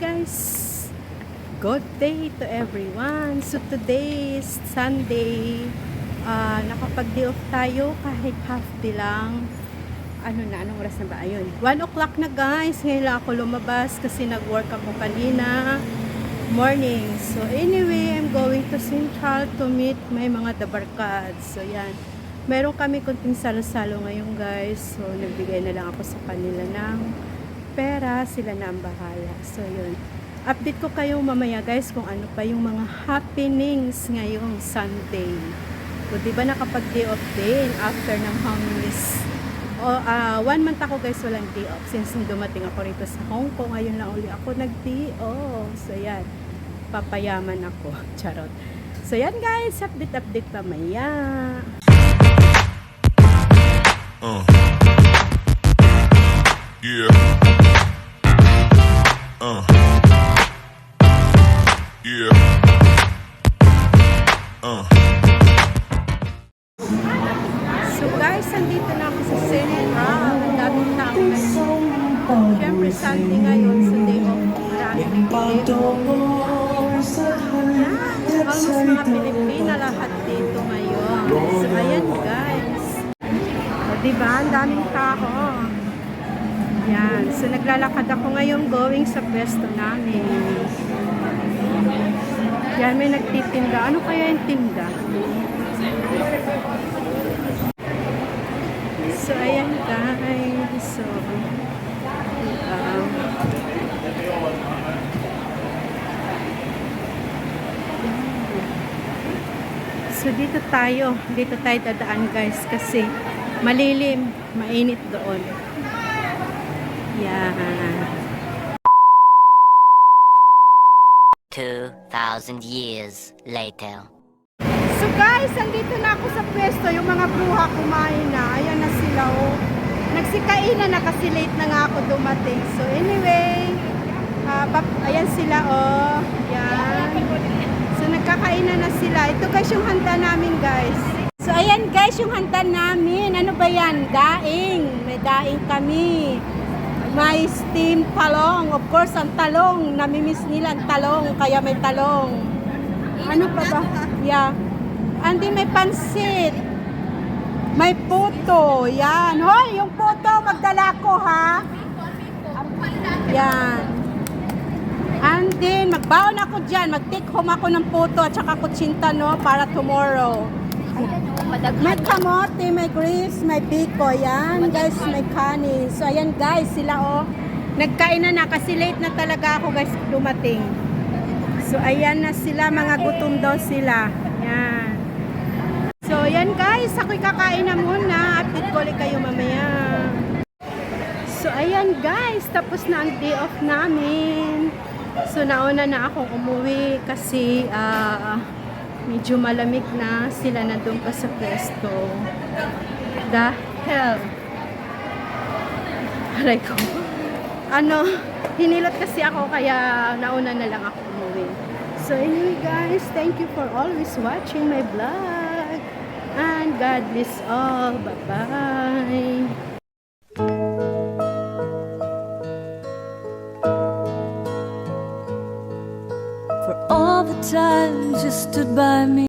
guys, good day to everyone. So today is Sunday. Nakapag-day off tayo kahit half day lang. Anong oras na ba? Ayun, 1 o'clock na guys. Ngayon lang ako lumabas kasi nag-work ako kanina morning. So anyway, I'm going to Central to meet my mga dabarkads. So yan, meron kami kunting salo-salo ngayon guys. So nagbigay na lang ako sa kanila ng pera, sila na ang bahala. So yun, update ko kayo mamaya guys kung ano pa yung mga happenings ngayong Sunday. So diba nakapag day off din after ng homeless. 1 month ako guys walang day off since dumating ako rito sa Hong Kong. Ngayon lang uli ako nag day off. So yan, papayaman ako. Charot. So yan guys, update mamaya. Yeah. Yeah. So guys, andito na ako sa Central. Ang daming tao guys. Siyempre Sunday ngayon, sa day off. Maraming dito. Almost mga Pilipina lahat dito ngayon. So ayan guys. O diba, ang daming tao. Yan. So naglalakad ako ngayon going sa pwesto namin. Yan, may nagtitinda. Ano kaya yung tinda? So, ayan guys. So, dito tayo dadaan guys kasi malilim, mainit doon. Yan. 2,000 years later. So guys, andito na ako sa pwesto. Yung mga bruha kumain na. Ayan na sila oh. Nagsikainan na kasi late na nga ako dumating. So anyway, ayan sila oh. Yan. So nagkakainan na sila. Ito guys yung handa namin guys. So ayan guys yung handa namin. Ano ba yan? Daing. May daing kami. May steamed talong. Of course, ang talong. Namimiss nila ang talong. Kaya may talong. Ano pa ba? Yeah. Andi may pansit. May puto. Yan. Hoy, yung puto, magdala ko, ha? Yan. And then, magbaon ako dyan. Mag-take home ako ng puto at saka kutsinta, no? Para tomorrow. May kamote, may grapes, may biko. Yan, guys, may kanin. So, ayan, guys, sila, oh. Nagkain na kasi late na talaga ako, guys, dumating. So, ayan na sila. Mga gutom daw sila. Yan. So, ayan, guys. Ako'y kakain na muna. Update ko ulit kayo mamaya. So, ayan, guys. Tapos na ang day off namin. So, nauna na akong umuwi kasi, medyo malamig na sila nandun pa sa pwesto. The hell? Aray ko. Hinilot kasi ako kaya nauna na lang ako umuwi. So anyway guys, thank you for always watching my vlog. And God bless all. Bye-bye. For all the times you stood by me.